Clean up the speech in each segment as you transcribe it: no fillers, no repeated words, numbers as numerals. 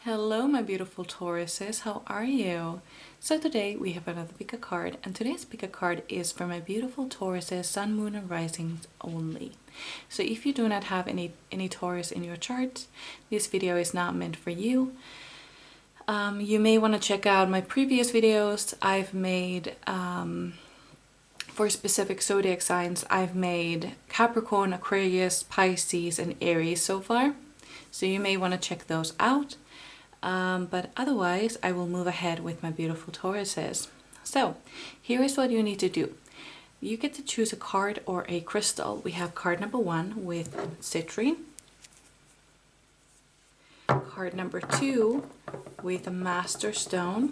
Hello my beautiful Tauruses, how are you? So today we have another pick a card, and today's pick a card is for my beautiful Tauruses, Sun, Moon and Risings only. So if you do not have any Taurus in your chart, this video is not meant for you. You may want to check out my previous videos. I've made for specific zodiac signs, I've made Capricorn, Aquarius, Pisces and Aries so far. So you may want to check those out. But otherwise, I will move ahead with my beautiful Tauruses. So here is what you need to do. You get to choose a card or a crystal. We have card number 1 with citrine. Card number 2 with a master stone.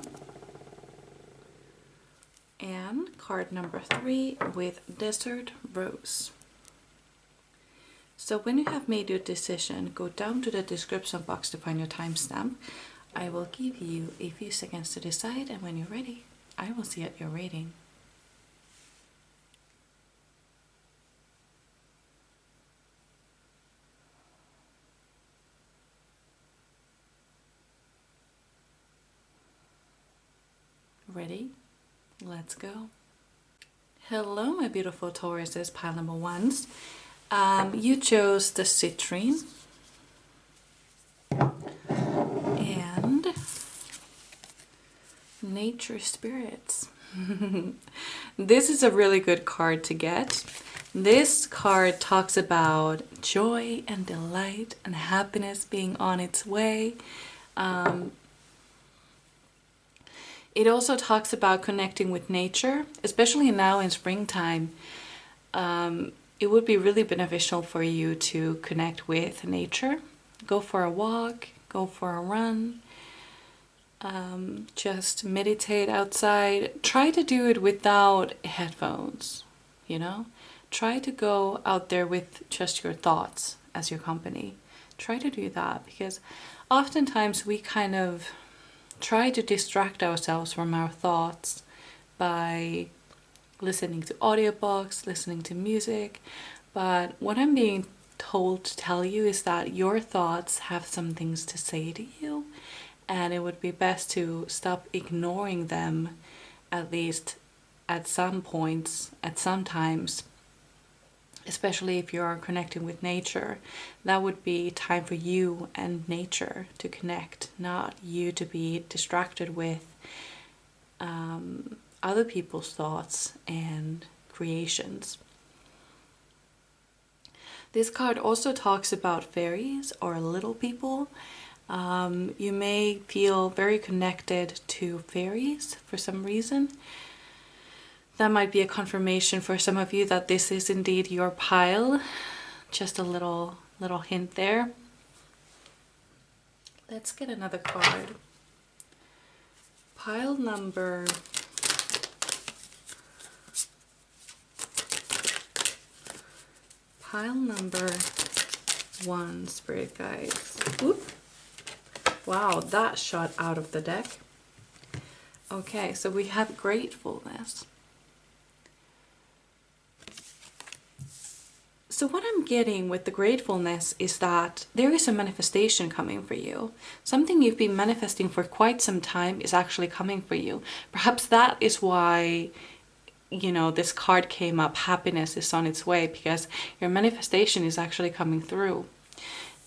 And card number 3 with desert rose. So when you have made your decision, go down to the description box to find your timestamp. I will give you a few seconds to decide, and when you're ready, I will see at your rating. Ready? Let's go. Hello my beautiful Tauruses, pile number 1s. You chose the citrine and nature spirits. This is a really good card to get. This card talks about joy and delight and happiness being on its way. It also talks about connecting with nature, especially now in springtime. It would be really beneficial for you to connect with nature. Go for a walk, go for a run, just meditate outside. Try to do it without headphones, you know? Try to go out there with just your thoughts as your company. Try to do that, because oftentimes we kind of try to distract ourselves from our thoughts by listening to audiobooks, listening to music, but what I'm being told to tell you is that your thoughts have some things to say to you, and it would be best to stop ignoring them, at least at some points, at some times, especially if you are connecting with nature. That would be time for you and nature to connect, not you to be distracted with other people's thoughts and creations. This card also talks about fairies or little people. You may feel very connected to fairies for some reason. That might be a confirmation for some of you that this is indeed your pile. Just a little hint there. Let's get another card. Pile number 1, spirit guides. Oop. Wow, that shot out of the deck. Okay, so we have gratefulness. So what I'm getting with the gratefulness is that there is a manifestation coming for you. Something you've been manifesting for quite some time is actually coming for you. Perhaps that is why, you know, this card came up, happiness is on its way, because your manifestation is actually coming through.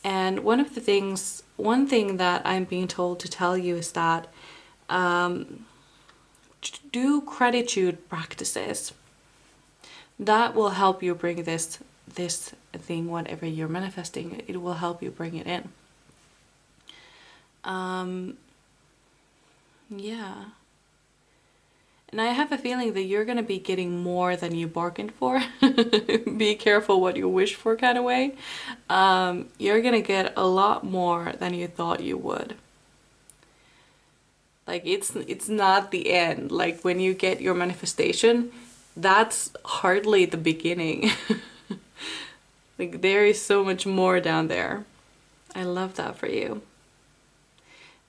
And one thing that I'm being told to tell you is that do gratitude practices. That will help you bring this thing, whatever you're manifesting, it will help you bring it in. Yeah. And I have a feeling that you're going to be getting more than you bargained for. Be careful what you wish for, kind of way. You're going to get a lot more than you thought you would. Like, it's not the end. Like, when you get your manifestation, that's hardly the beginning. Like, there is so much more down there. I love that for you.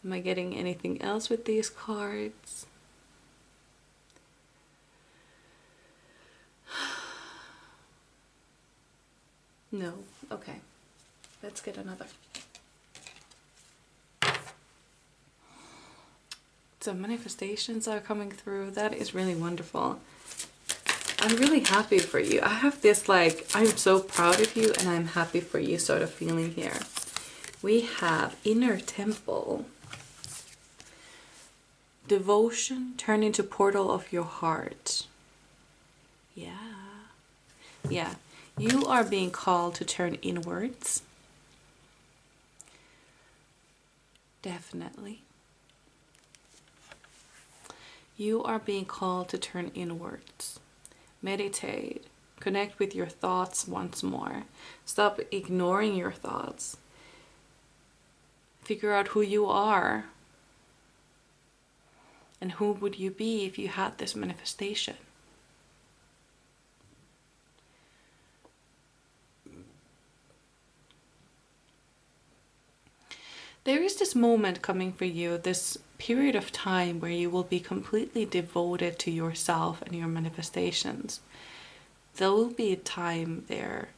Am I getting anything else with these cards? No. Okay. Let's get another. So manifestations are coming through. That is really wonderful. I'm really happy for you. I have this like, I'm so proud of you and I'm happy for you sort of feeling here. We have inner temple. Devotion turn into portal of your heart. Yeah. Yeah. You are being called to turn inwards. Definitely. You are being called to turn inwards. Meditate. Connect with your thoughts once more. Stop ignoring your thoughts. Figure out who you are. And who would you be if you had this manifestation? There is this moment coming for you, this period of time where you will be completely devoted to yourself and your manifestations. There will be a time there,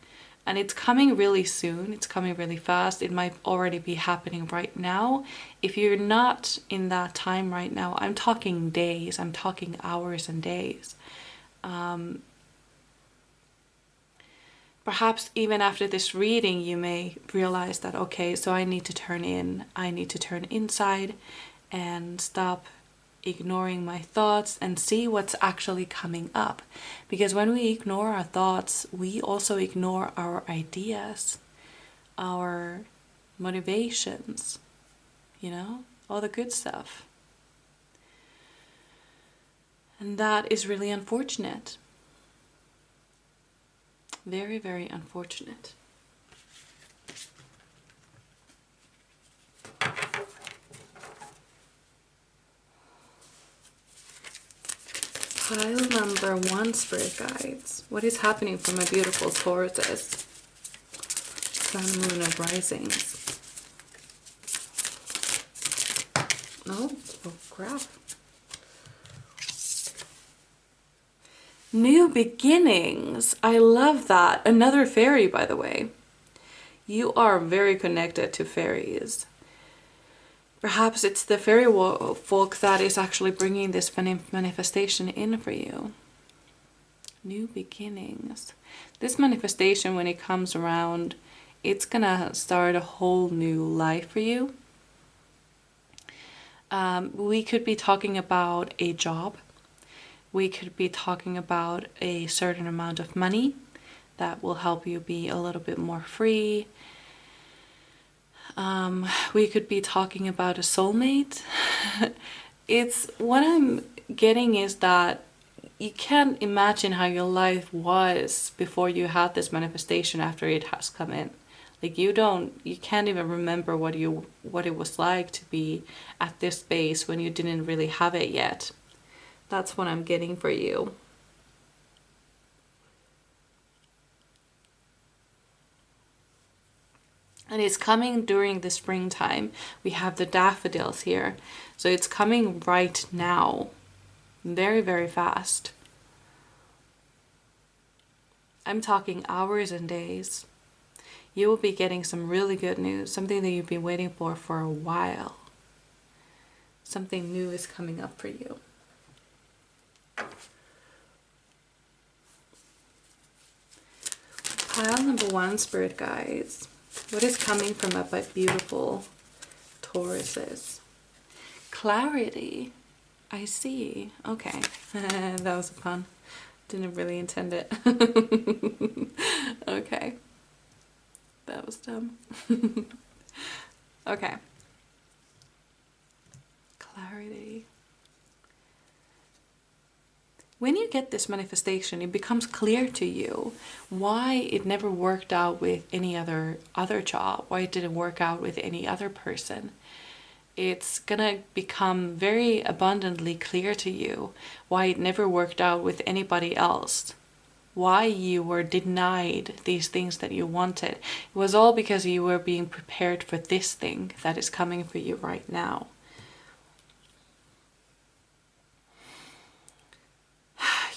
and it's coming really soon. It's coming really fast. It might already be happening right now. If you're not in that time right now, I'm talking days, I'm talking hours and days. Perhaps even after this reading, you may realize that, okay, so I need to turn in, I need to turn inside and stop ignoring my thoughts and see what's actually coming up. Because when we ignore our thoughts, we also ignore our ideas, our motivations, you know, all the good stuff. And that is really unfortunate. Very, very unfortunate. Pile number 1, Spirit Guides. What is happening for my beautiful Tauruses? Sun, Moon, and Risings. Oh crap. New beginnings. I love that. Another fairy, by the way. You are very connected to fairies. Perhaps it's the fairy folk that is actually bringing this manifestation in for you. New beginnings. This manifestation, when it comes around, it's gonna start a whole new life for you. We could be talking about a job. We could be talking about a certain amount of money that will help you be a little bit more free. We could be talking about a soulmate. It's what I'm getting is that you can't imagine how your life was before you had this manifestation after it has come in. Like you can't even remember what it was like to be at this space when you didn't really have it yet. That's what I'm getting for you. And it's coming during the springtime. We have the daffodils here. So it's coming right now. Very, very fast. I'm talking hours and days. You will be getting some really good news. Something that you've been waiting for a while. Something new is coming up for you. Pile number 1, Spirit Guides. What is coming from up my beautiful Tauruses? Clarity. I see. Okay. That was a pun. Didn't really intend it. Okay. That was dumb. Okay. Clarity. When you get this manifestation, it becomes clear to you why it never worked out with any other job, why it didn't work out with any other person. It's gonna become very abundantly clear to you why it never worked out with anybody else, why you were denied these things that you wanted. It was all because you were being prepared for this thing that is coming for you right now.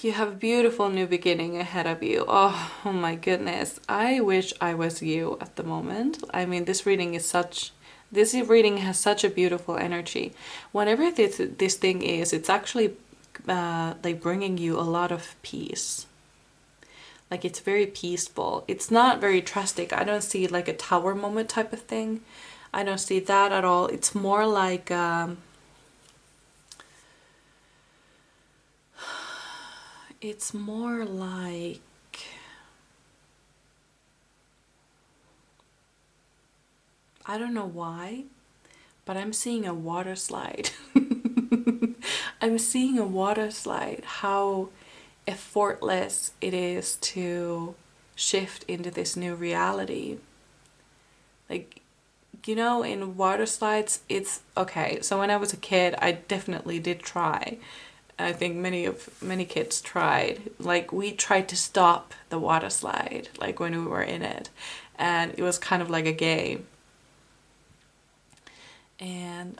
You have a beautiful new beginning ahead of you. Oh my goodness. I wish I was you at the moment. I mean, this reading is such This reading has such a beautiful energy. Whatever this thing is, it's actually like bringing you a lot of peace. Like it's very peaceful. It's not very drastic. I don't see like a tower moment type of thing. I don't see that at all. It's more like it's more like I don't know why, but I'm seeing a water slide. I'm seeing a water slide. How effortless it is to shift into this new reality. Like, you know, in water slides, it's okay. So when I was a kid, I definitely did try. I think many kids tried. Like we tried to stop the water slide, like when we were in it, and it was kind of like a game. And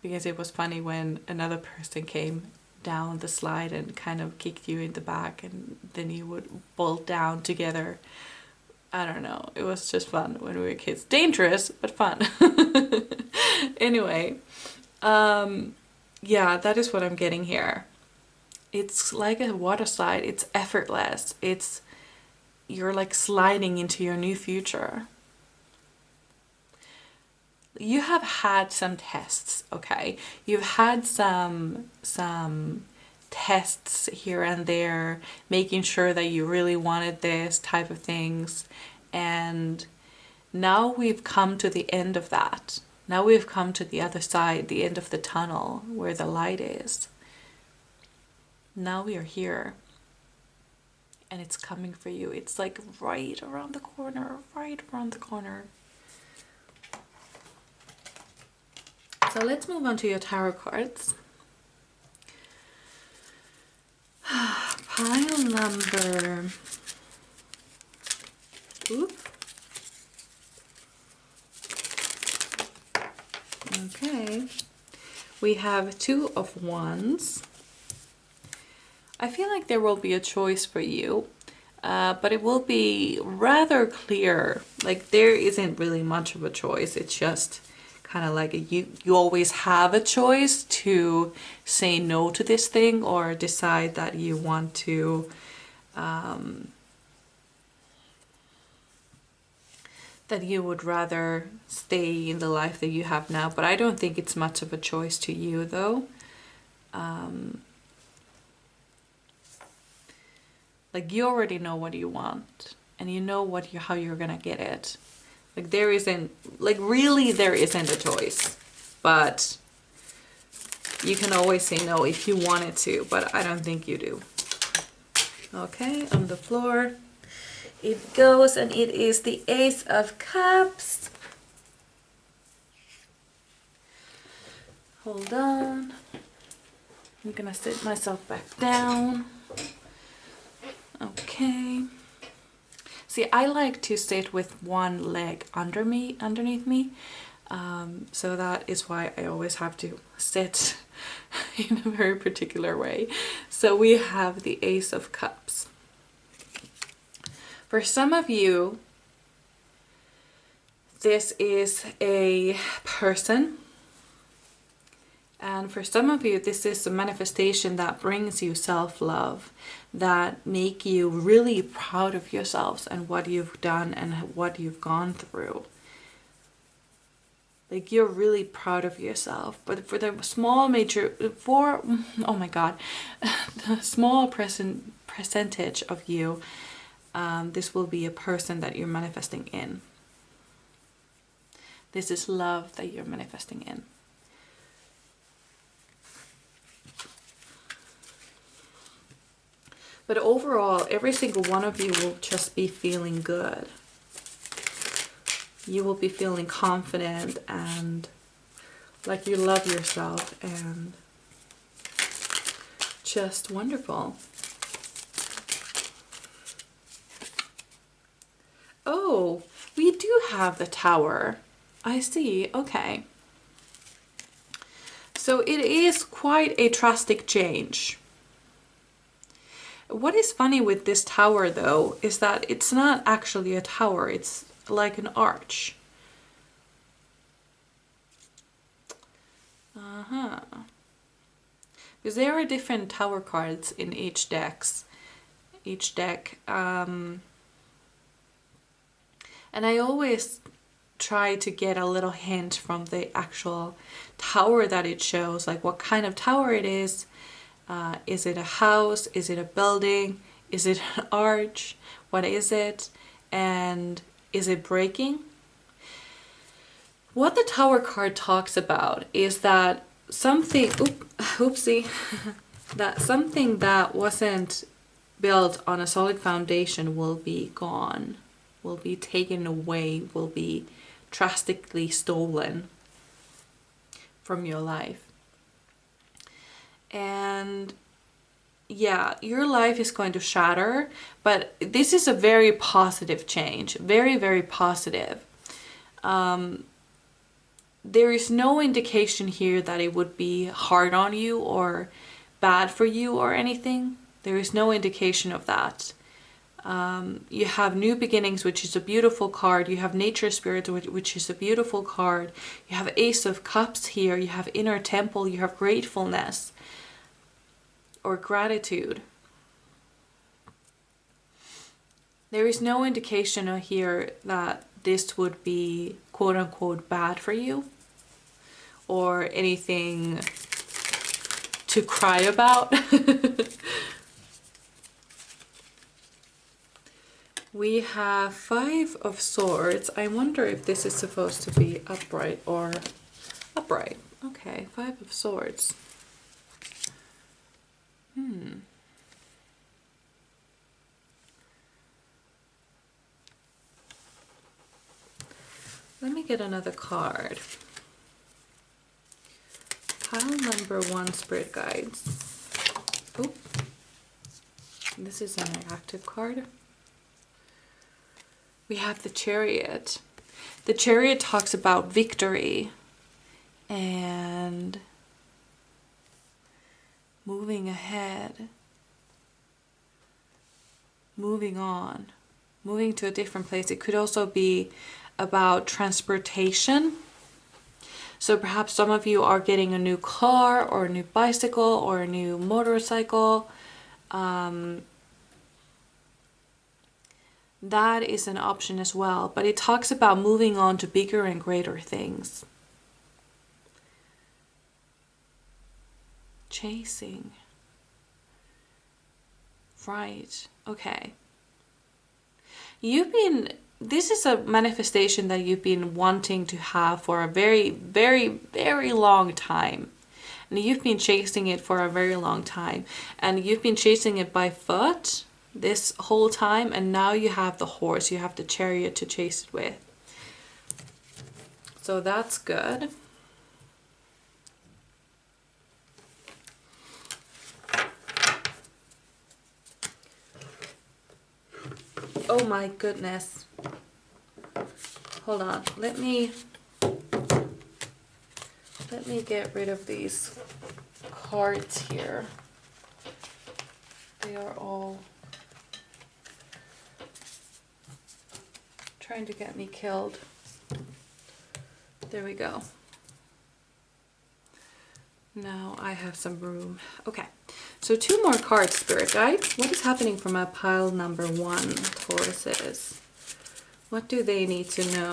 because it was funny when another person came down the slide and kind of kicked you in the back, and then you would bolt down together. I don't know. It was just fun when we were kids. Dangerous, but fun. Anyway, yeah, that is what I'm getting here. It's like a water slide. It's effortless. You're like sliding into your new future. You have had some tests, okay? You've had some tests here and there, making sure that you really wanted this type of things. And now we've come to the end of that. Now we've come to the other side, the end of the tunnel where the light is. Now we are here. And it's coming for you. It's like right around the corner, right around the corner. So let's move on to your tarot cards. Pile number... Oop. Okay. We have 2 of Wands. I feel like there will be a choice for you, but it will be rather clear. Like there isn't really much of a choice. It's just kind of like you always have a choice to say no to this thing or decide that you want to that you would rather stay in the life that you have now. But I don't think it's much of a choice to you though. Like you already know what you want and you know how you're gonna get it. Like there isn't, like really there isn't a choice, but you can always say no if you wanted to, but I don't think you do. Okay, on the floor it goes, and it is the Ace of Cups. Hold on. I'm gonna sit myself back down. Okay. See, I like to sit with one leg underneath me. So that is why I always have to sit in a very particular way. So we have the Ace of Cups. For some of you, this is a person. And for some of you, this is a manifestation that brings you self-love, that make you really proud of yourselves and what you've done and what you've gone through. Like you're really proud of yourself. But for the small oh my God, the small percentage of you, this will be a person that you're manifesting in. This is love that you're manifesting in. But overall, every single one of you will just be feeling good. You will be feeling confident and like you love yourself and just wonderful. Oh, we do have the Tower. I see. Okay. So it is quite a drastic change. What is funny with this tower though is that it's not actually a tower, it's like an arch. because there are different tower cards in each deck. And I always try to get a little hint from the actual tower that it shows, like what kind of tower it is. Is it a house? Is it a building? Is it an arch? What is it? And is it breaking? What the tower card talks about is that something, that something that wasn't built on a solid foundation will be gone, will be taken away, will be drastically stolen from your life. And yeah, your life is going to shatter, but this is a very positive change, very, very positive. There is no indication here that it would be hard on you or bad for you or anything. There is no indication of that. You have new beginnings, which is a beautiful card. You have nature spirit, which is a beautiful card. You have Ace of Cups here. You have inner temple. You have gratefulness or gratitude. There is no indication here that this would be quote unquote bad for you or anything to cry about. We have 5 of Swords. I wonder if this is supposed to be upright or upright. Okay, 5 of Swords. Let me get another card. Pile number 1, Spirit Guides. Oh, this is an active card. We have the Chariot. The Chariot talks about victory and moving ahead, moving on, moving to a different place. It could also be about transportation. So perhaps some of you are getting a new car or a new bicycle or a new motorcycle. That is an option as well, but it talks about moving on to bigger and greater things. Chasing. Right, okay. This is a manifestation that you've been wanting to have for a very, very, very long time. And you've been chasing it for a very long time. And you've been chasing it by foot this whole time, and now you have the horse, you have the chariot to chase it with. So that's good. Oh my goodness. Hold on, let me get rid of these cards here. They are all trying to get me killed. There we go. Now I have some room. Okay, so 2 more cards, Spirit Guides. What is happening for my pile number 1, Tauruses? What do they need to know?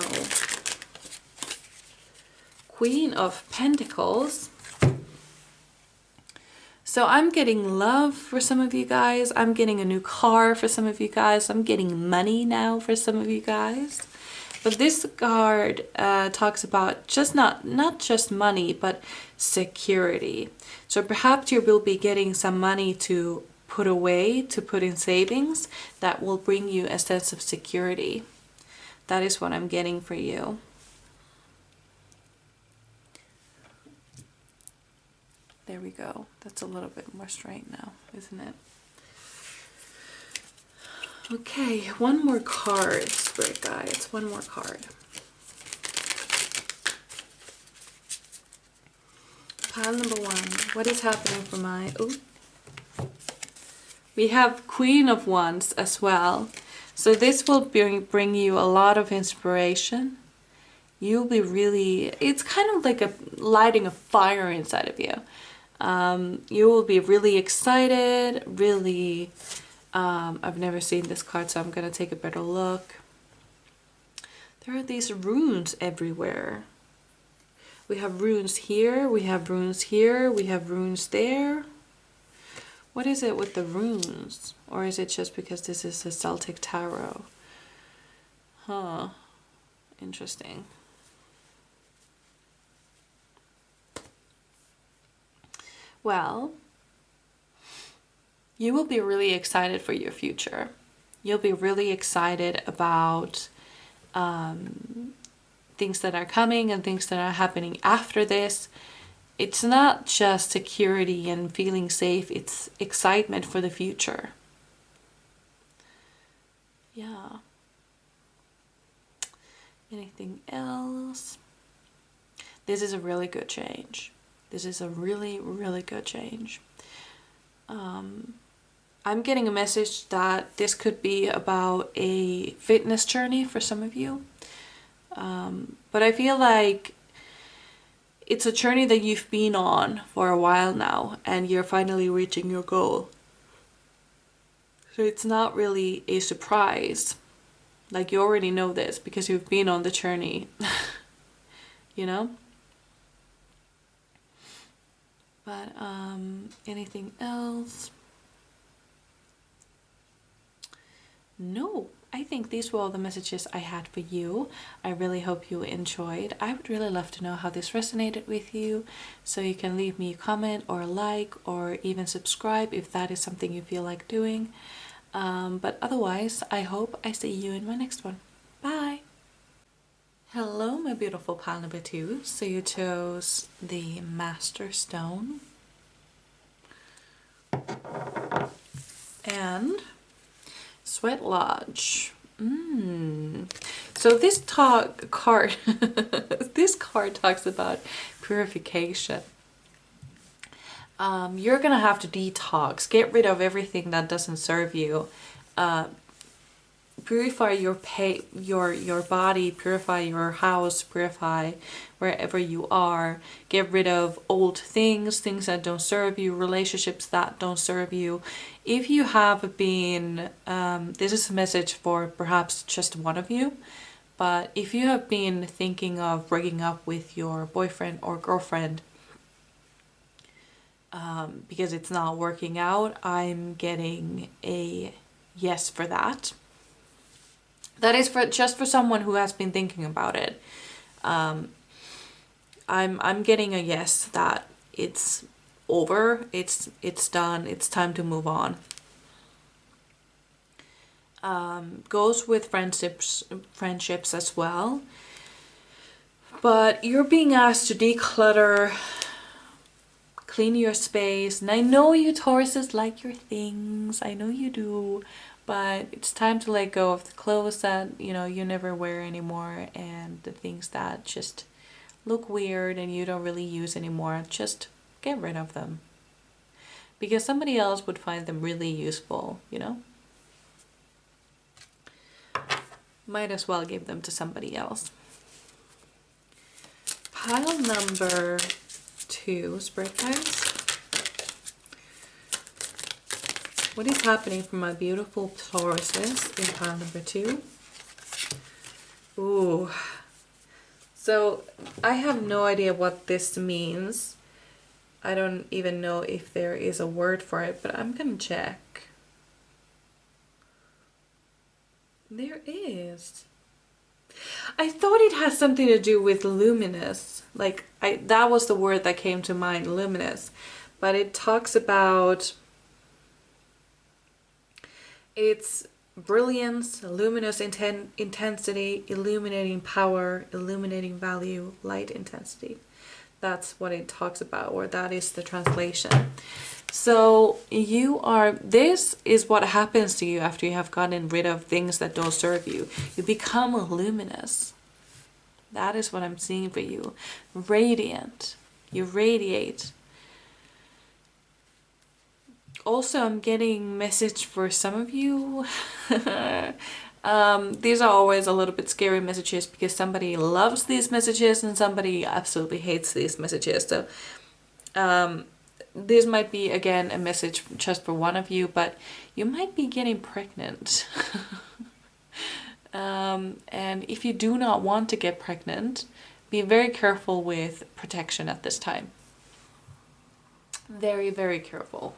Queen of Pentacles. So I'm getting love for some of you guys. I'm getting a new car for some of you guys. I'm getting money now for some of you guys. But this card talks about just not just money, but security. So perhaps you will be getting some money to put away, to put in savings that will bring you a sense of security. That is what I'm getting for you. There we go. That's a little bit more straight now, isn't it? Okay, 1 more card, Spirit Guides. 1 more card. Pile number 1. What is happening for my... Ooh. We have Queen of Wands as well. So this will bring you a lot of inspiration. You'll be really... It's kind of like lighting a fire inside of you. You will be really excited, really, I've never seen this card, so I'm gonna take a better look. There are these runes everywhere. We have runes here, we have runes here, we have runes there. What is it with the runes? Or is it just because this is a Celtic tarot? Huh. Interesting. Well, you will be really excited for your future. You'll be really excited about things that are coming and things that are happening after this. It's not just security and feeling safe, it's excitement for the future. Yeah. Anything else? This is a really good change. This is a really, really good change. I'm getting a message that this could be about a fitness journey for some of you. But I feel like it's a journey that you've been on for a while now and you're finally reaching your goal. So it's not really a surprise. Like you already know this because you've been on the journey, you know? But anything else? No, I think these were all the messages I had for you. I really hope you enjoyed. I would really love to know how this resonated with you. So you can leave me a comment or a like or even subscribe if that is something you feel like doing. But otherwise, I hope I see you in my next one. Bye! Hello, my beautiful pile number 2. So you chose the Master Stone. And Sweat Lodge. So this card this card talks about purification. You're gonna have to detox, get rid of everything that doesn't serve you, purify your body, purify your house, purify wherever you are, get rid of old things that don't serve you, relationships that don't serve you. If you have been, this is a message for perhaps just one of you, but if you have been thinking of breaking up with your boyfriend or girlfriend because it's not working out, I'm getting a yes for that. That is just for someone who has been thinking about it. I'm getting a yes that it's over, it's done, it's time to move on. Goes with friendships as well. But you're being asked to declutter, clean your space. And I know you Tauruses like your things. I know you do. But it's time to let go of the clothes that, you know, you never wear anymore and the things that just look weird and you don't really use anymore. Just get rid of them. Because somebody else would find them really useful, you know? Might as well give them to somebody else. Pile number 2, spread guys. What is happening for my beautiful Tauruses in pile number 2? Ooh. So I have no idea what this means. I don't even know if there is a word for it, but I'm gonna check. There is. I thought it has something to do with luminous. Like that was the word that came to mind, luminous. But it talks about its brilliance, luminous intensity, illuminating power, illuminating value, light intensity. That's what it talks about, or that is the translation. So this is what happens to you after you have gotten rid of things that don't serve you. You become luminous. That is what I'm seeing for you. Radiant. You radiate. Also, I'm getting message for some of you. These are always a little bit scary messages because somebody loves these messages and somebody absolutely hates these messages. So this might be again a message just for one of you, but you might be getting pregnant. And if you do not want to get pregnant, be very careful with protection at this time. Very, very careful.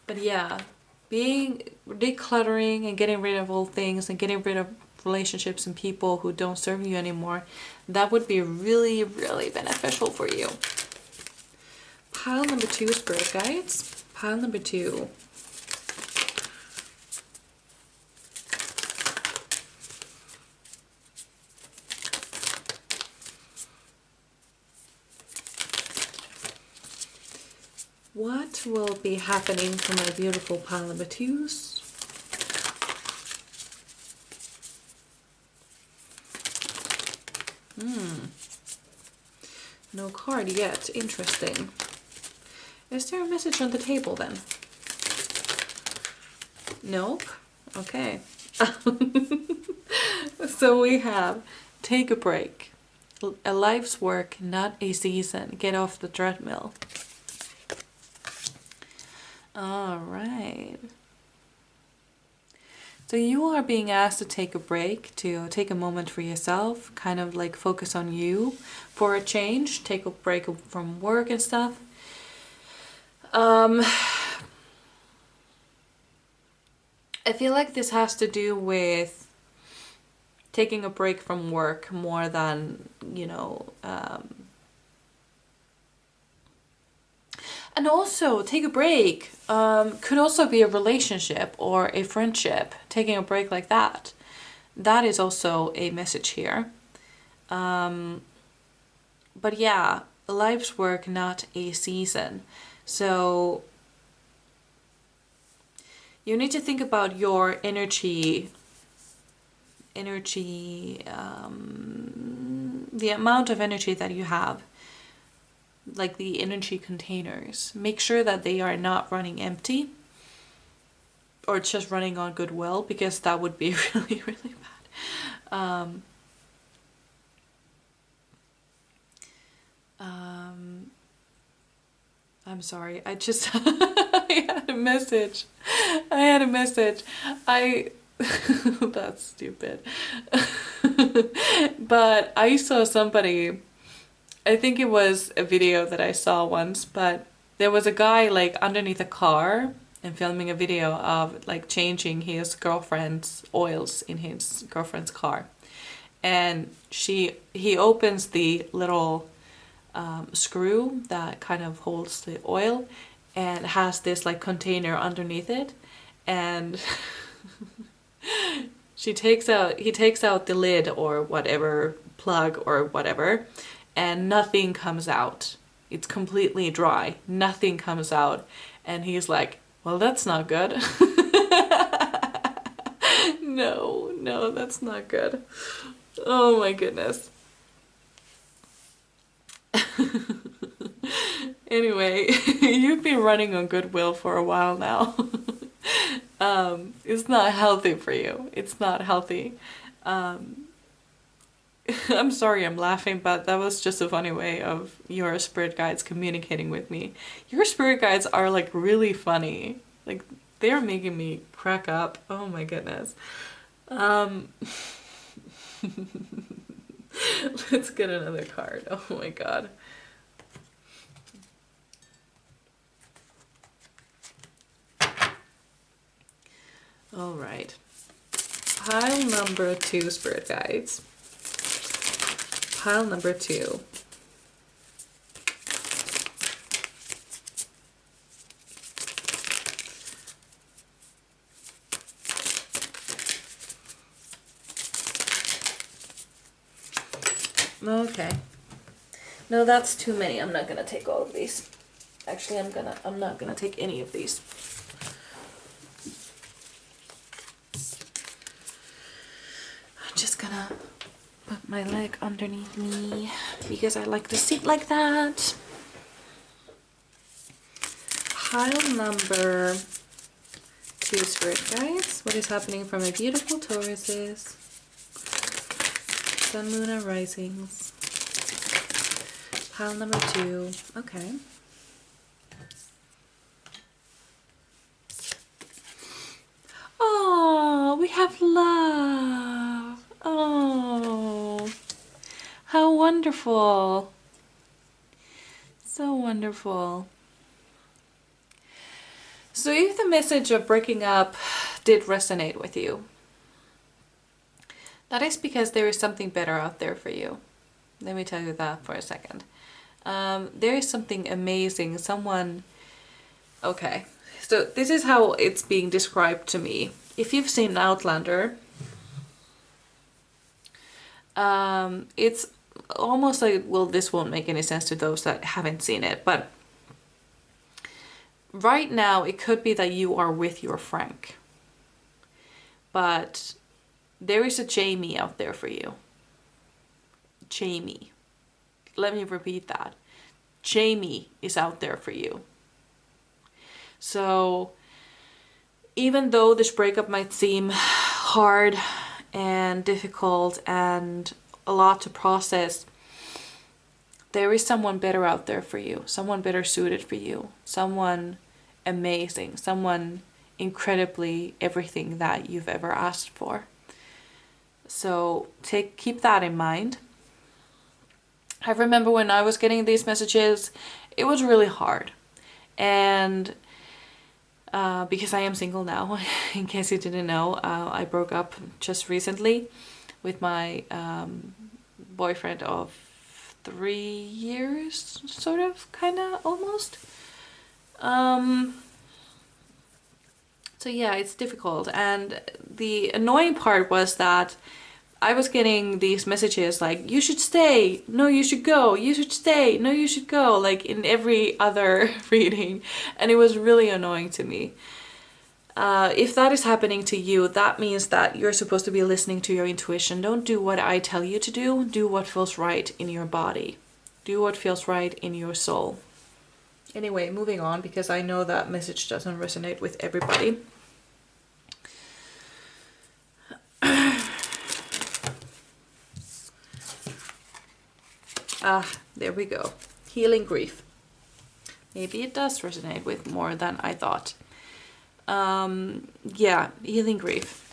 But yeah, decluttering and getting rid of old things and getting rid of relationships and people who don't serve you anymore, that would be really, really beneficial for you. Pile number 2, Spirit Guides. Pile number 2. What will be happening for my beautiful pile number 2s? No card yet. Interesting. Is there a message on the table then? Nope. Okay. So we have take a break. A life's work, not a season. Get off the treadmill. All right. So you are being asked to take a break, to take a moment for yourself, kind of like focus on you for a change, take a break from work and stuff. I feel like this has to do with taking a break from work more than, you know, and also take a break could also be a relationship or a friendship, taking a break like that. That is also a message here. But yeah, life's work, not a season. So you need to think about your energy, the amount of energy that you have, like the energy containers. Make sure that they are not running empty or just running on goodwill, because that would be really, really bad. I'm sorry, I just I had a message. That's stupid. But I saw somebody, I think it was a video that I saw once, but there was a guy like underneath a car and filming a video of like changing his girlfriend's oils in his girlfriend's car. And he opens the little screw that kind of holds the oil and has this like container underneath it, and he takes out the lid or whatever, plug or whatever, and nothing comes out. It's completely dry. Nothing comes out. And he's like, well, that's not good. No, that's not good. Oh my goodness. Anyway, you've been running on goodwill for a while now. It's not healthy for you. It's not healthy. I'm sorry I'm laughing, but that was just a funny way of your spirit guides communicating with me. Your spirit guides are like really funny. Like they're making me crack up. Oh my goodness. Let's get another card. Oh my god. All right. Pile number 2, spirit guides. Pile number 2. Okay. No, that's too many. I'm not gonna take all of these. Actually, I'm not gonna take any of these. I'm just gonna put my leg underneath me because I like to sit like that. Pile number 2, spirit guides. What is happening for my beautiful Tauruses? Sun, moon, and risings. Pile number 2. Okay. Oh, we have love. Oh, how wonderful. So wonderful. So if the message of breaking up did resonate with you, that is because there is something better out there for you. Let me tell you that for a second. There is something amazing, someone... Okay, so this is how it's being described to me. If you've seen Outlander, it's almost like, well, this won't make any sense to those that haven't seen it, but right now it could be that you are with your Frank, but there is a Jamie out there for you. Jamie. Let me repeat that. Jamie is out there for you. So even though this breakup might seem hard and difficult and a lot to process, there is someone better out there for you, someone better suited for you, someone amazing, someone incredibly everything that you've ever asked for. So keep that in mind. I remember when I was getting these messages, it was really hard. And because I am single now, in case you didn't know, I broke up just recently with my boyfriend of 3 years, sort of, kind of, almost. So yeah, it's difficult. And the annoying part was that I was getting these messages like, you should stay, no you should go, you should stay, no you should go, like in every other reading, and it was really annoying to me. If that is happening to you, that means that you're supposed to be listening to your intuition. Don't do what I tell you to do, do what feels right in your body. Do what feels right in your soul. Anyway, moving on, because I know that message doesn't resonate with everybody. There we go. Healing grief. Maybe it does resonate with more than I thought. Yeah, healing grief.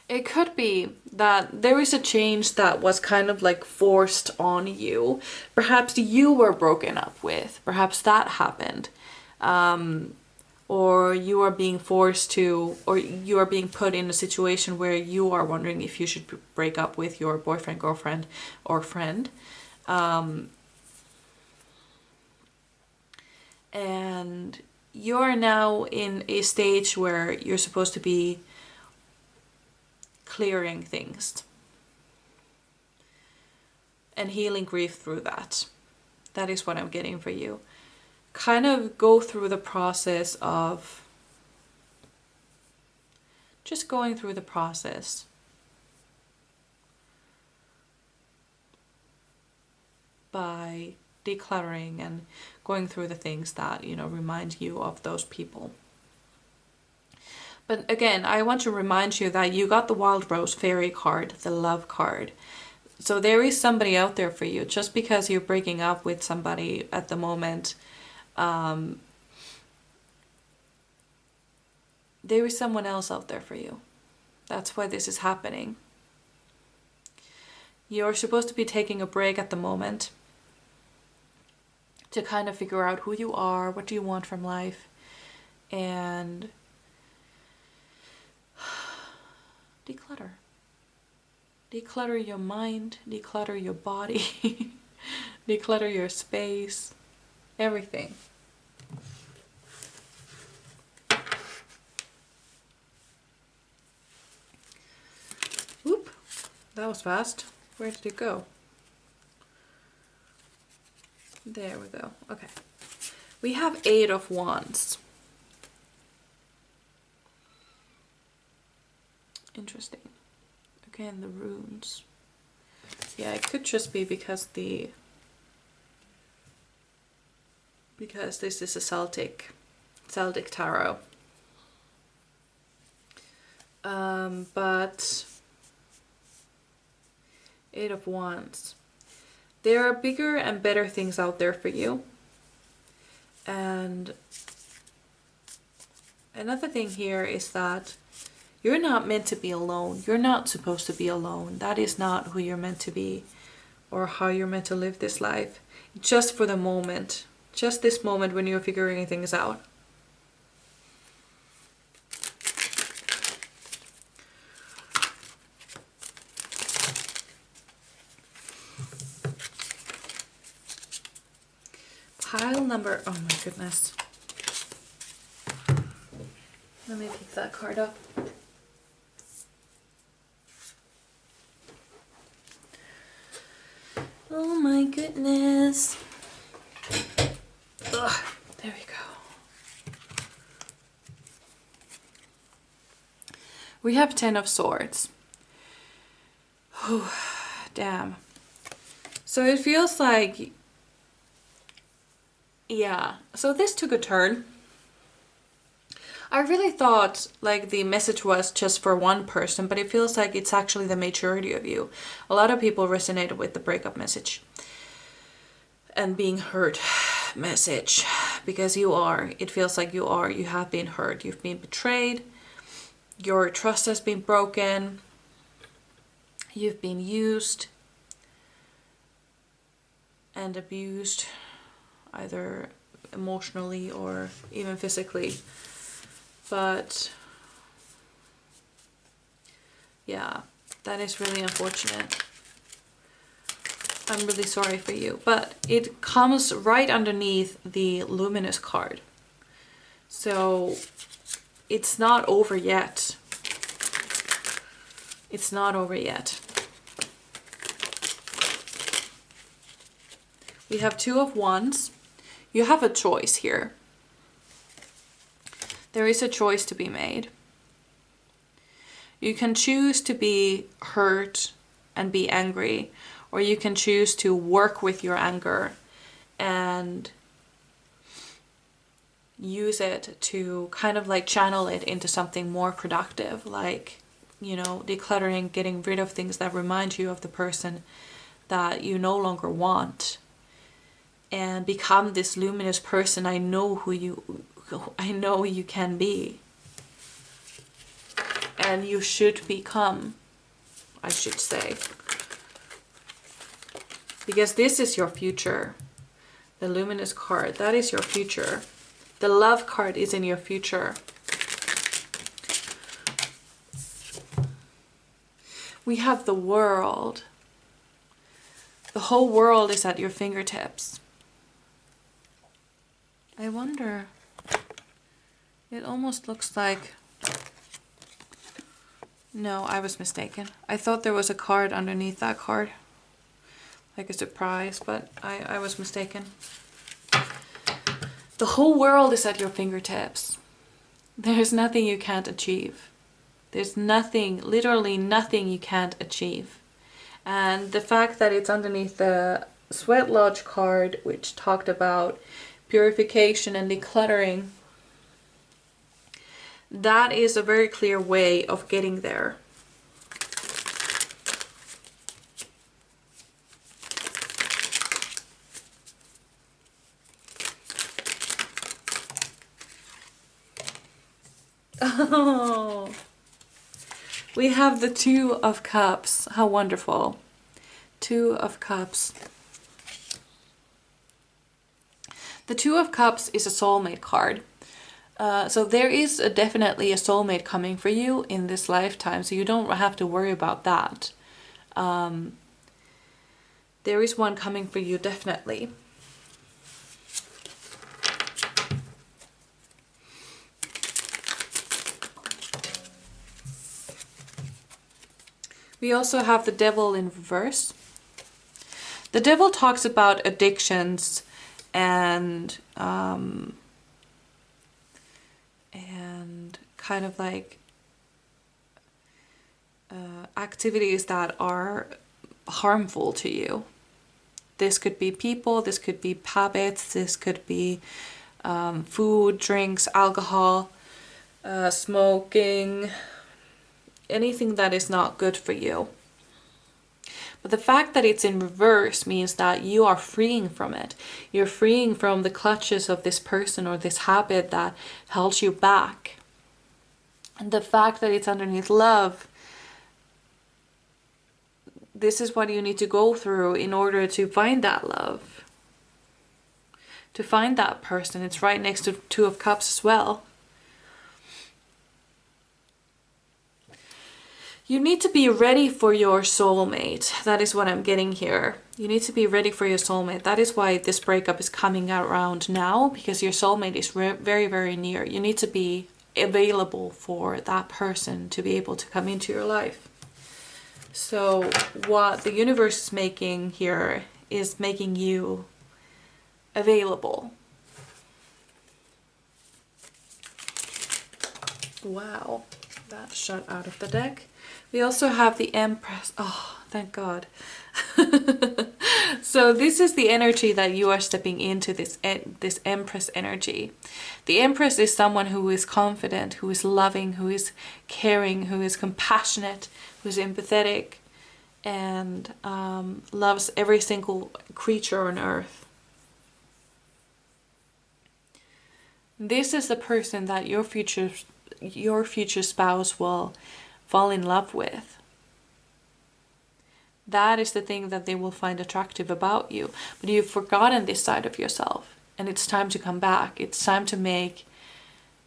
It could be that there is a change that was kind of like forced on you. Perhaps you were broken up with. Perhaps that happened. Or you are being forced to, or you are being put in a situation where you are wondering if you should break up with your boyfriend, girlfriend, or friend. And you're now in a stage where you're supposed to be clearing things and healing grief through that. That is what I'm getting for you. Kind of go through the process of just going through the process. By decluttering and going through the things that, you know, remind you of those people. But again, I want to remind you that you got the Wild Rose Fairy card, the love card. So there is somebody out there for you. Just because you're breaking up with somebody at the moment, there is someone else out there for you. That's why this is happening. You're supposed to be taking a break at the moment to kind of figure out who you are, what do you want from life, and declutter. Declutter your mind, declutter your body, declutter your space, everything. Whoop, that was fast. Where did it go? There we go. Okay. We have 8 of Wands. Interesting. Again, the runes. Yeah, it could just be because this is a Celtic tarot. But Eight of Wands. There are bigger and better things out there for you. And another thing here is that you're not meant to be alone. You're not supposed to be alone. That is not who you're meant to be or how you're meant to live this life. Just for the moment. Just this moment when you're figuring things out. Pile number, oh my goodness. Let me pick that card up. Oh my goodness. Ugh, there we go. We have 10 of Swords. Oh, damn. So it feels like, yeah, so this took a turn. I really thought like the message was just for one person, but it feels like it's actually the majority of you. A lot of people resonated with the breakup message and being hurt message, because it feels like you have been hurt, you've been betrayed, your trust has been broken, you've been used and abused, either emotionally or even physically. But yeah, that is really unfortunate. I'm really sorry for you, but it comes right underneath the Luminous card. So it's not over yet. It's not over yet. We have Two of Wands. You have a choice here. There is a choice to be made. You can choose to be hurt and be angry, or you can choose to work with your anger and use it to kind of like channel it into something more productive, like, you know, decluttering, getting rid of things that remind you of the person that you no longer want, and become this luminous person I know you can be. And you should become, I should say. Because this is your future. The Luminous card, that is your future. The Love card is in your future. We have the World. The whole world is at your fingertips. I wonder, it almost looks like, no, I was mistaken. I thought there was a card underneath that card, like a surprise, but I was mistaken. The whole world is at your fingertips. There's nothing you can't achieve. There's nothing, literally nothing you can't achieve. And the fact that it's underneath the Sweat Lodge card, which talked about purification and decluttering, that is a very clear way of getting there. Oh, we have the Two of Cups. How wonderful. Two of Cups. The Two of Cups is a soulmate card. So there is definitely a soulmate coming for you in this lifetime, so you don't have to worry about that. There is one coming for you, definitely. We also have the Devil in reverse. The Devil talks about addictions and kind of like activities that are harmful to you. This could be people, this could be habits, this could be food, drinks, alcohol, smoking, anything that is not good for you. But the fact that it's in reverse means that you are freeing from it. You're freeing from the clutches of this person or this habit that held you back. And the fact that it's underneath love, this is what you need to go through in order to find that love. To find that person. It's right next to Two of Cups as well. You need to be ready for your soulmate. That is what I'm getting here. You need to be ready for your soulmate. That is why this breakup is coming around now, because your soulmate is very, very near. You need to be available for that person to be able to come into your life. So what the universe is making here is making you available. Wow, that shot out of the deck. We also have the Empress. Oh, thank God. So this is the energy that you are stepping into, this Empress energy. The Empress is someone who is confident, who is loving, who is caring, who is compassionate, who is empathetic, and loves every single creature on earth. This is the person that your future spouse will fall in love with. That is the thing that they will find attractive about you. But you've forgotten this side of yourself. And it's time to come back. It's time to make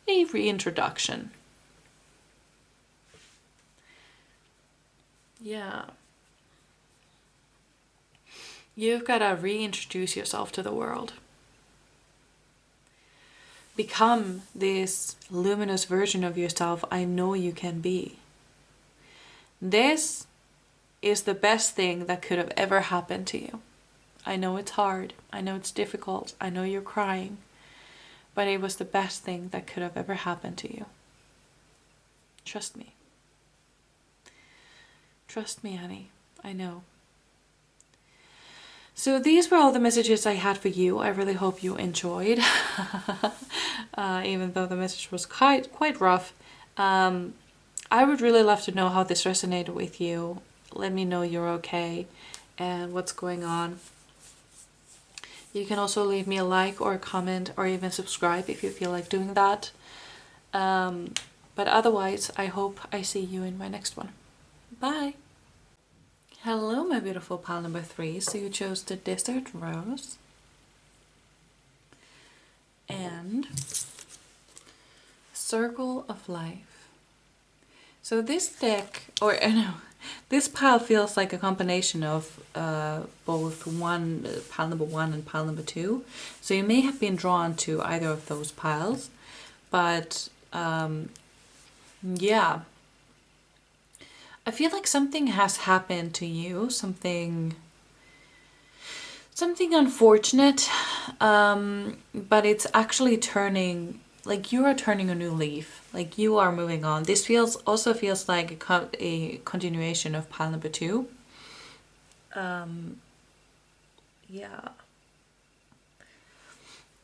a reintroduction. Yeah. You've got to reintroduce yourself to the world. Become this luminous version of yourself I know you can be. This is the best thing that could have ever happened to you. I know it's hard. I know it's difficult. I know you're crying. But it was the best thing that could have ever happened to you. Trust me. Trust me, honey. I know. So these were all the messages I had for you. I really hope you enjoyed. Even though the message was quite rough. I would really love to know how this resonated with you. Let me know you're okay and what's going on. You can also leave me a like or a comment or even subscribe if you feel like doing that. But otherwise, I hope I see you in my next one. Bye! Hello, my beautiful pile number 3. So you chose the Desert Rose and Circle of Life. So this deck, or no, this pile feels like a combination of both pile number 1 and pile number 2. So you may have been drawn to either of those piles, but yeah. I feel like something has happened to you, something unfortunate, but it's actually turning, like you are turning a new leaf, like you are moving on. This also feels like a continuation of pile number 2. Yeah.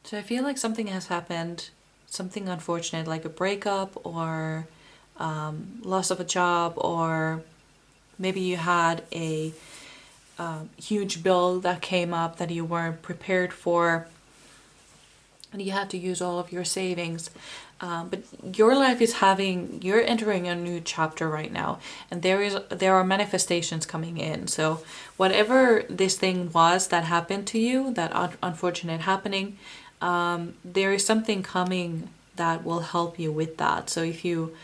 So I feel like something has happened, something unfortunate, like a breakup or loss of a job, or maybe you had a huge bill that came up that you weren't prepared for and you had to use all of your savings. But your life is you're entering a new chapter right now, and there are manifestations coming in. So whatever this thing was that happened to you, that unfortunate happening, there is something coming that will help you with that. So if you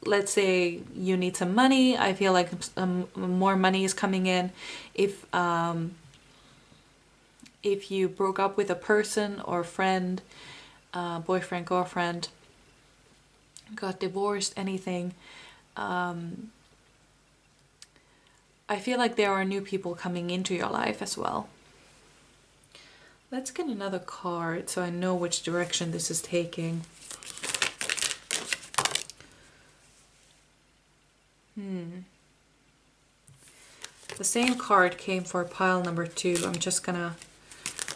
let's say you need some money, I feel like more money is coming in. If you broke up with a person or friend, boyfriend, girlfriend, got divorced, anything, I feel like there are new people coming into your life as well. Let's get another card so I know which direction this is taking. The same card came for pile number 2. I'm just gonna,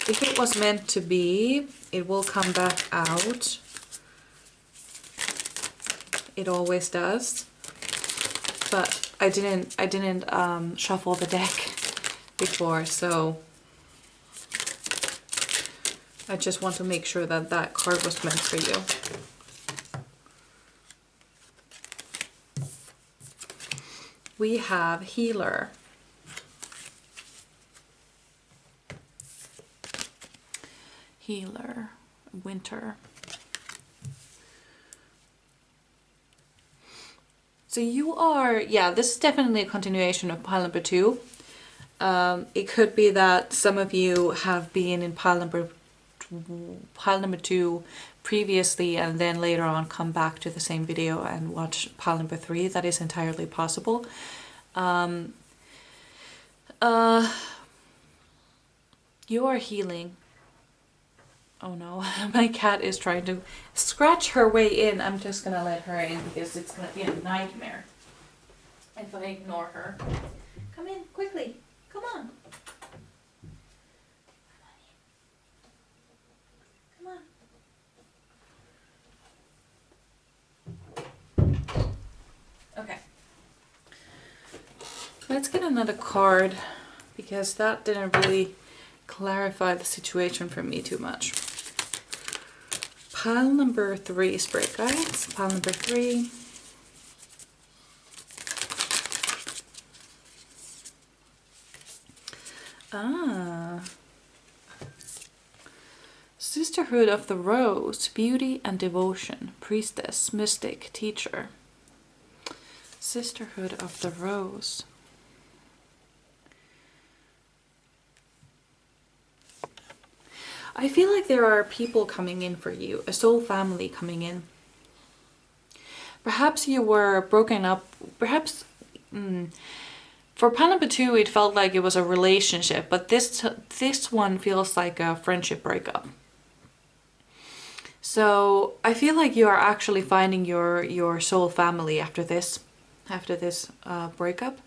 if it was meant to be, it will come back out. It always does. But I didn't shuffle the deck before, so I just want to make sure that that card was meant for you. We have Healer. Healer, Winter. So you are, yeah, this is definitely a continuation of pile number 2. It could be that some of you have been in pile number 2 previously and then later on come back to the same video and watch pile number 3. That is entirely possible. You are healing. Oh no, my cat is trying to scratch her way in. I'm just gonna let her in because it's gonna be a nightmare if I ignore her. Come in quickly. Come on. Come on. Okay. Let's get another card because that didn't really clarify the situation for me too much. Pile number 3 spread, guys. Pile number 3. Sisterhood of the Rose, beauty and devotion, priestess, mystic, teacher. Sisterhood of the Rose. I feel like there are people coming in for you, a soul family coming in. Perhaps you were broken up, perhaps for pile number 2 it felt like it was a relationship, but this one feels like a friendship breakup. So I feel like you are actually finding your soul family after this breakup.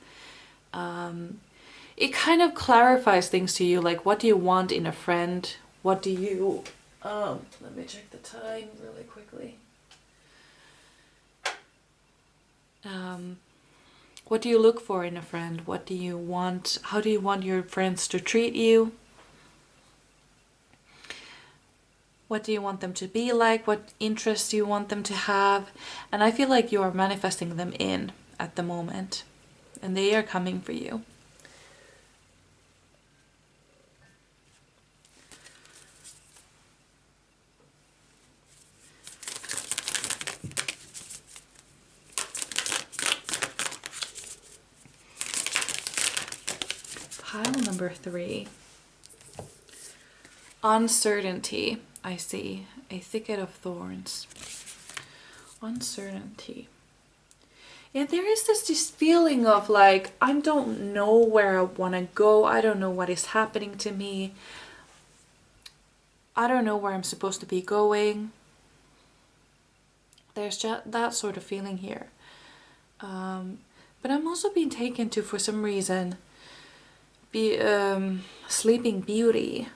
It kind of clarifies things to you, like what do you want in a friend? What do you, let me check the time really quickly. What do you look for in a friend? What do you want? How do you want your friends to treat you? What do you want them to be like? What interests do you want them to have? And I feel like you are manifesting them in at the moment. And they are coming for you. Pile number 3. Uncertainty. I see a thicket of thorns. Uncertainty. Yeah, there is this feeling of like, I don't know where I want to go. I don't know what is happening to me. I don't know where I'm supposed to be going. There's just that sort of feeling here. But I'm also being taken to, for some reason, Sleeping Beauty.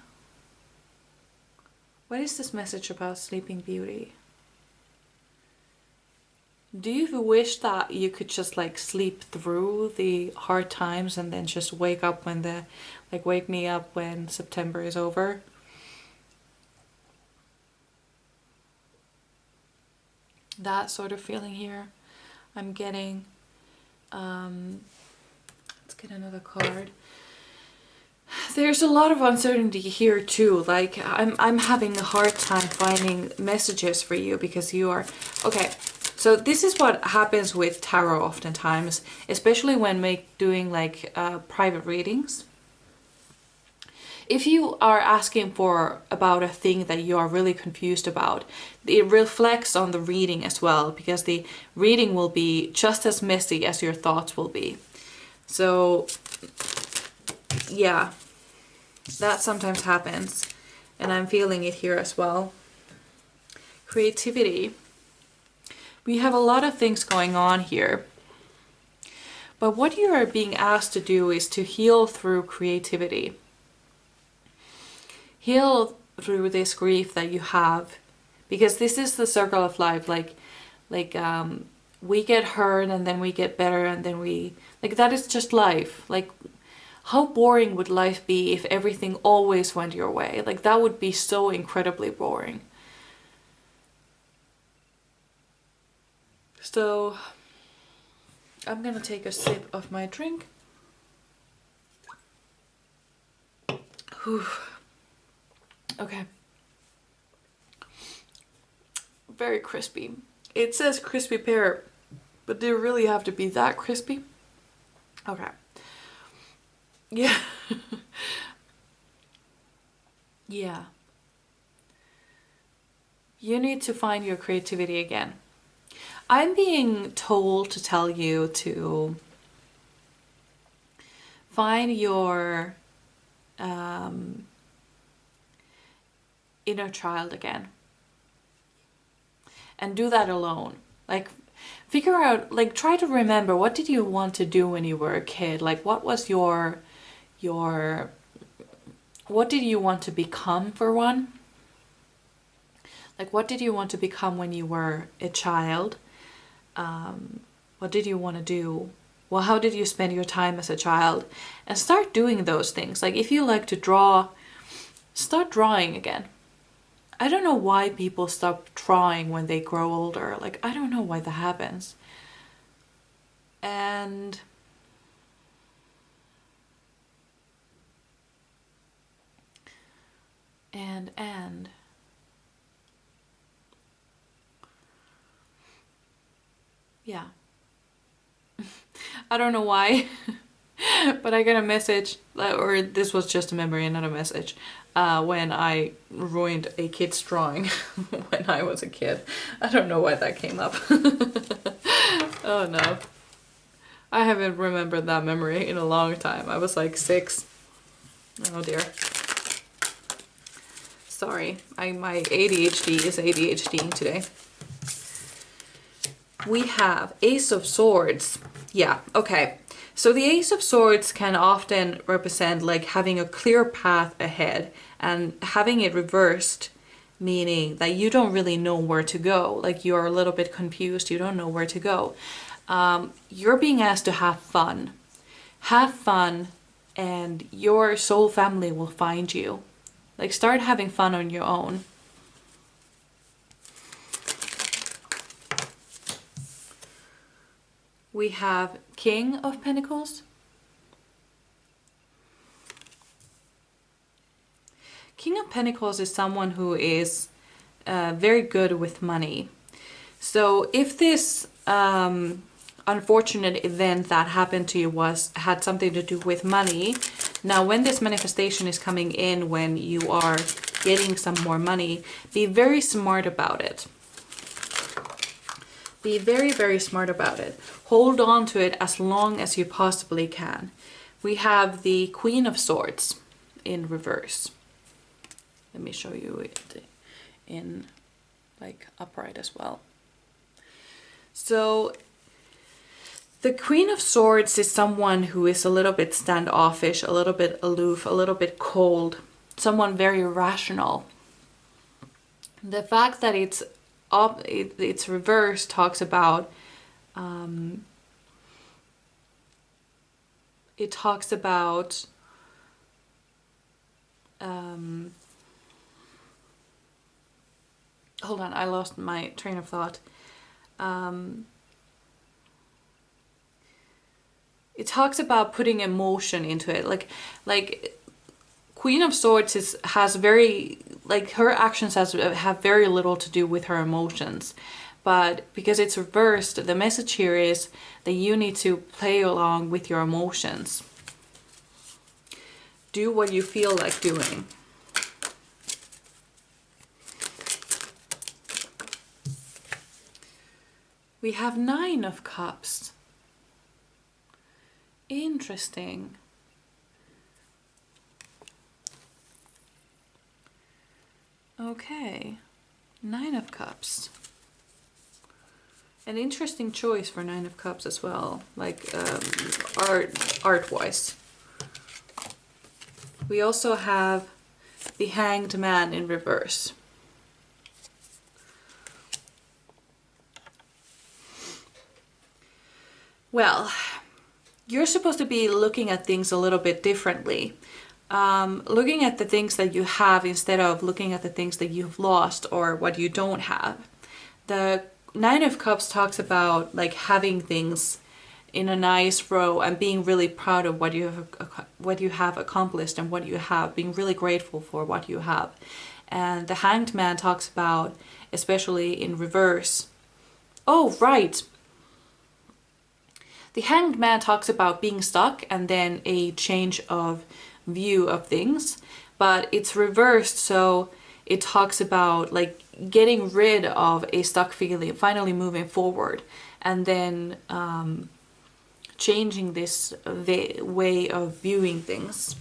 What is this message about Sleeping Beauty? Do you wish that you could just like sleep through the hard times and then just wake up when wake me up when September is over? That sort of feeling here I'm getting. Let's get another card. There's a lot of uncertainty here too. Like I'm having a hard time finding messages for you because you are okay. So this is what happens with tarot oftentimes, especially when doing like private readings. If you are asking about a thing that you are really confused about, it reflects on the reading as well, because the reading will be just as messy as your thoughts will be. So yeah, that sometimes happens, and I'm feeling it here as well. Creativity. We have a lot of things going on here, but what you are being asked to do is to heal through creativity. Heal through this grief that you have, because this is the circle of life. Like we get hurt and then we get better and then we, like, that is just life. Like, how boring would life be if everything always went your way? Like, that would be so incredibly boring. So I'm gonna take a sip of my drink. Whew. Okay. Very crispy. It says crispy pear, but do you really have to be that crispy? Okay. Yeah. Yeah. You need to find your creativity again. I'm being told to tell you to find your inner child again. And do that alone. Like, figure out, like, try to remember, what did you want to do when you were a kid? Like, what was your what did you want to become, for one? Like, what did you want to become when you were a child? What did you want to do? Well, how did you spend your time as a child? And start doing those things. Like, if you like to draw, start drawing again. I don't know why people stop drawing when they grow older. Like, I don't know why that happens. And yeah. I don't know why, but I got a message, or this was just a memory, not a message, when I ruined a kid's drawing when I was a kid. I don't know why that came up. Oh no. I haven't remembered that memory in a long time. I was like 6. Oh dear. Sorry, my ADHD is ADHDing today. We have Ace of Swords. Yeah, okay. So the Ace of Swords can often represent like having a clear path ahead, and having it reversed, meaning that you don't really know where to go. Like, you're a little bit confused, you don't know where to go. You're being asked to have fun. Have fun, and your soul family will find you. Like, start having fun on your own. We have King of Pentacles. King of Pentacles is someone who is very good with money. So if this unfortunate event that happened to you had something to do with money, now when this manifestation is coming in, when you are getting some more money, be very smart about it. Be very, very smart about it. Hold on to it as long as you possibly can. We have the Queen of Swords in reverse. Let me show you it in like upright as well. So the Queen of Swords is someone who is a little bit standoffish, a little bit aloof, a little bit cold, someone very rational. The fact that it's reverse talks about it talks about hold on, I lost my train of thought. It talks about putting emotion into it, like Queen of Swords has very, like, her actions have very little to do with her emotions. But because it's reversed, the message here is that you need to play along with your emotions. Do what you feel like doing. We have 9 of Cups. Interesting. Okay, 9 of Cups. An interesting choice for 9 of Cups as well, like art-wise. We also have the Hanged Man in reverse. Well, you're supposed to be looking at things a little bit differently. Looking at the things that you have instead of looking at the things that you've lost or what you don't have. The Nine of Cups talks about like having things in a nice row and being really proud of what you have accomplished and what you have, being really grateful for what you have. And the Hanged Man talks about, especially in reverse. Oh, right. The Hanged Man talks about being stuck and then a change of view of things, but it's reversed, so it talks about like getting rid of a stuck feeling, finally moving forward, and then changing this way of viewing things.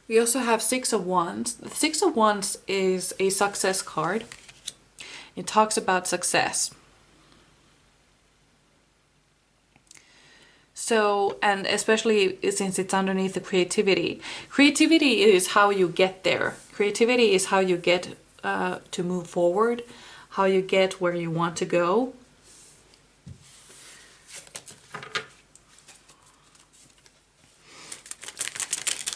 We also have Six of Wands. The Six of Wands is a success card. It talks about success. So, and especially since it's underneath the creativity. Creativity is how you get there. Creativity is how you get to move forward, how you get where you want to go.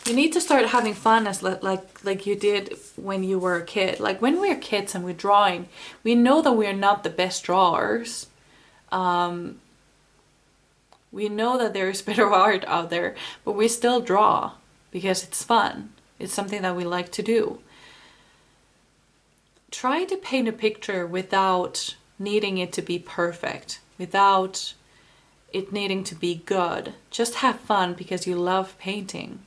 You need to start having fun as like you did when you were a kid. Like when we're kids and we're drawing, we know that we're not the best drawers. We know that there is better art out there, but we still draw because it's fun. It's something that we like to do. Try to paint a picture without needing it to be perfect, without it needing to be good. Just have fun because you love painting.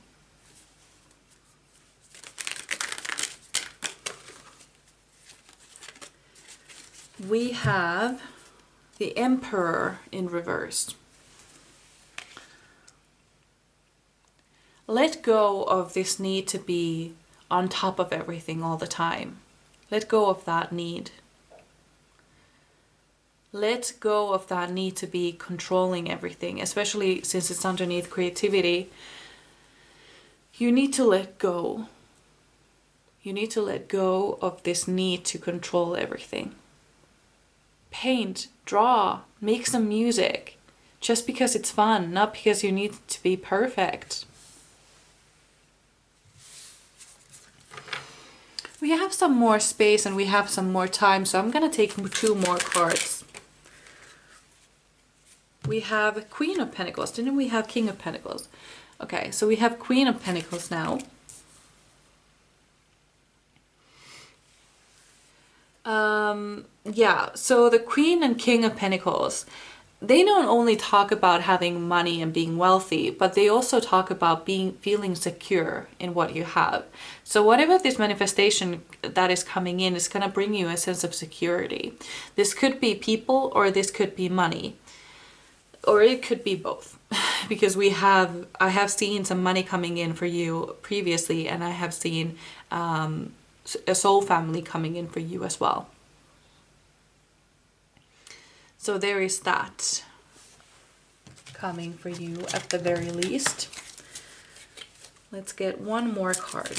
We have the Emperor in reverse. Let go of this need to be on top of everything all the time. Let go of that need. Let go of that need to be controlling everything, especially since it's underneath creativity. You need to let go. You need to let go of this need to control everything. Paint, draw, make some music, just because it's fun, not because you need it to be perfect. We have some more space and we have some more time, so I'm gonna take 2 more cards. We have Queen of Pentacles. Didn't we have King of Pentacles? Okay, so we have Queen of Pentacles now. Yeah, so the Queen and King of Pentacles, they don't only talk about having money and being wealthy, but they also talk about feeling secure in what you have. So whatever this manifestation that is coming in is going to bring you a sense of security. This could be people, or this could be money, or it could be both. Because I have seen some money coming in for you previously, and I have seen a soul family coming in for you as well. So there is that coming for you at the very least. Let's get one more card.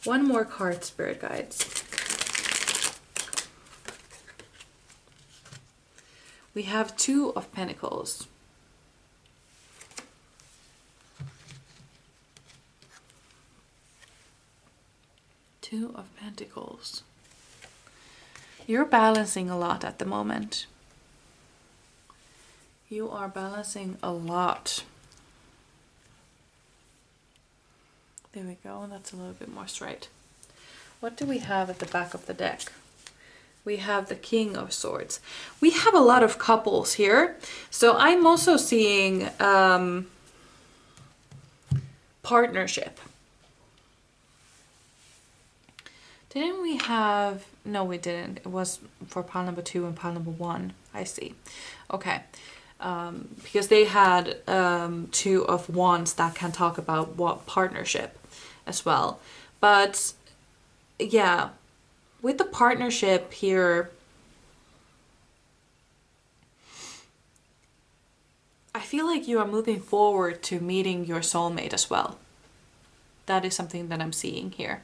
One more card, Spirit Guides. We have Two of Pentacles. Two of Pentacles. You're balancing a lot at the moment. You are balancing a lot. There we go, that's a little bit more straight. What do we have at the back of the deck? We have the King of Swords. We have a lot of couples here. So I'm also seeing partnership. Didn't we have... No, we didn't. It was for pile number 2 and pile number 1. I see. Okay. Because they had 2 of Wands that can talk about what partnership as well. But yeah, with the partnership here, I feel like you are moving forward to meeting your soulmate as well. That is something that I'm seeing here.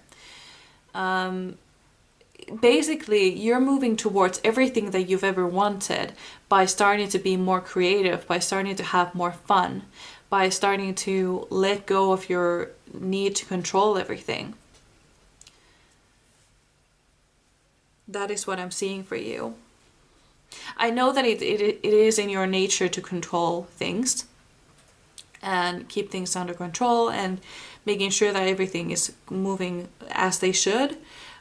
Basically, you're moving towards everything that you've ever wanted by starting to be more creative, by starting to have more fun, by starting to let go of your need to control everything. That is what I'm seeing for you. I know that it is in your nature to control things and keep things under control and making sure that everything is moving as they should,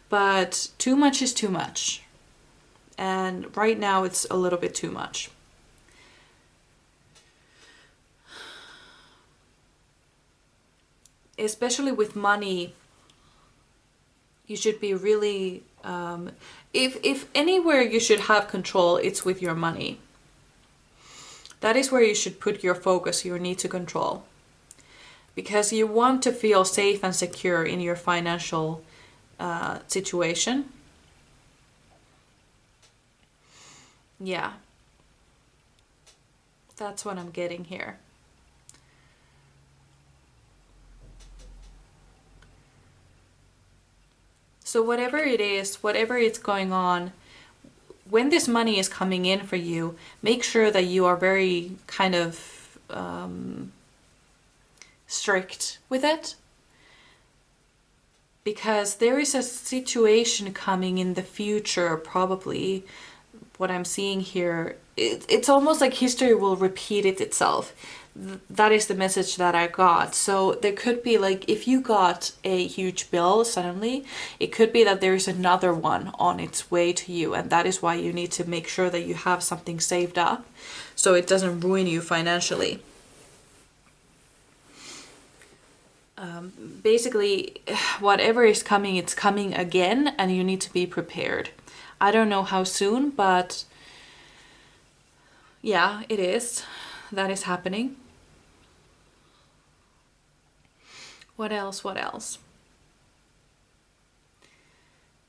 but too much is too much. And right now it's a little bit too much. Especially with money, you should be really, if anywhere you should have control, it's with your money. That is where you should put your focus, your need to control. Because you want to feel safe and secure in your financial situation. Yeah. That's what I'm getting here. So whatever it is, whatever is going on, when this money is coming in for you, make sure that you are very kind of strict with it. Because there is a situation coming in the future, probably, what I'm seeing here. It's almost like history will repeat itself. That is the message that I got. So there could be like, if you got a huge bill suddenly, it could be that there is another one on its way to you, and that is why you need to make sure that you have something saved up so it doesn't ruin you financially. Basically, whatever is coming, it's coming again, and you need to be prepared. I don't know how soon, but yeah, it is. That is happening. What else? What else?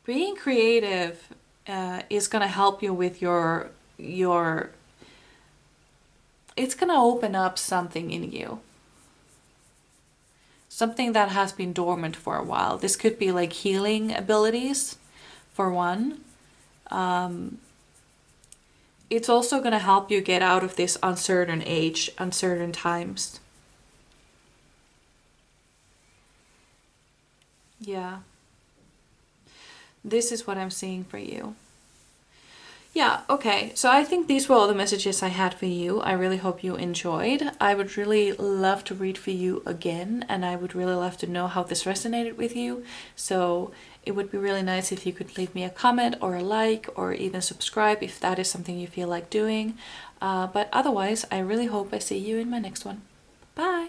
Being creative is going to help you with your it's going to open up something in you. Something that has been dormant for a while. This could be like healing abilities, for one. It's also going to help you get out of this uncertain age, uncertain times. Yeah. This is what I'm seeing for you. Yeah, okay. So I think these were all the messages I had for you. I really hope you enjoyed. I would really love to read for you again, and I would really love to know how this resonated with you. So it would be really nice if you could leave me a comment or a like or even subscribe if that is something you feel like doing. But otherwise, I really hope I see you in my next one. Bye!